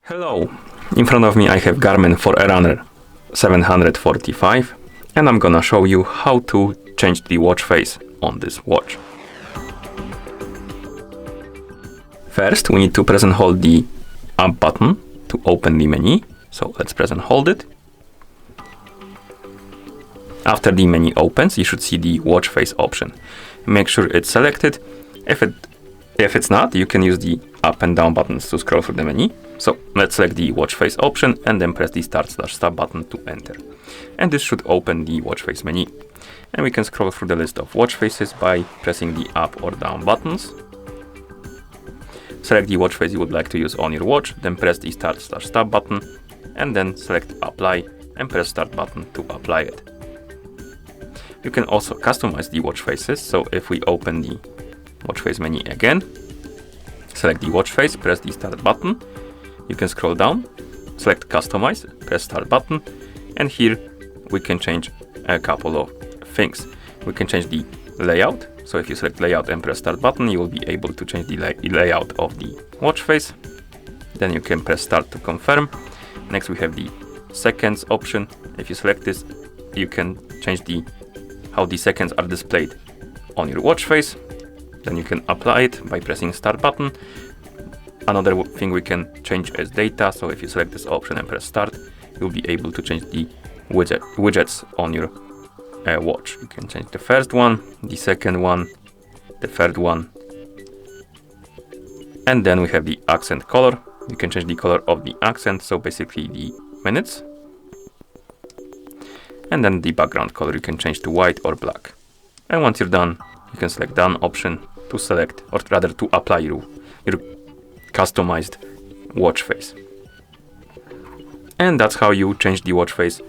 Hello, in front of me I have Garmin Forerunner 745 and I'm gonna show you how to change the watch face on this watch. First we need to press and hold the up button to open the menu, so let's press and hold it. After the menu opens you should see the watch face option. Make sure it's selected. If it's not, you can use the up and down buttons to scroll through the menu. So let's select the watch face option and then press the start/stop button to enter. And this should open the watch face menu. And we can scroll through the list of watch faces by pressing the up or down buttons. Select the watch face you would like to use on your watch, then press the start/stop button and then select apply and press start button to apply it. You can also customize the watch faces, so if we open the watch face menu again, select the watch face, press the start button, you can scroll down, select customize, press start button, and here we can change a couple of things. We can change the layout, so if you select layout and press start button, you will be able to change the layout of the watch face. Then you can press start to confirm. Next we have the seconds option. If you select this, you can change how the seconds are displayed on your watch face. Then you can apply it by pressing start button. Another thing we can change is data, so if you select this option and press start, you'll be able to change the widgets on your watch. You can change the first one, the second one, the third one, and then we have the accent color. You can change the color of the accent, so basically the minutes, and then the background color you can change to white or black. And once you're done, you can select done option to select, or rather to apply your customized watch face. And that's how you change the watch face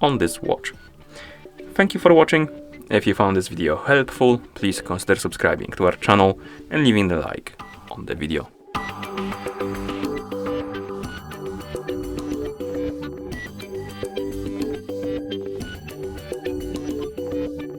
on this watch. Thank you for watching. If you found this video helpful, please consider subscribing to our channel and leaving a like on the video.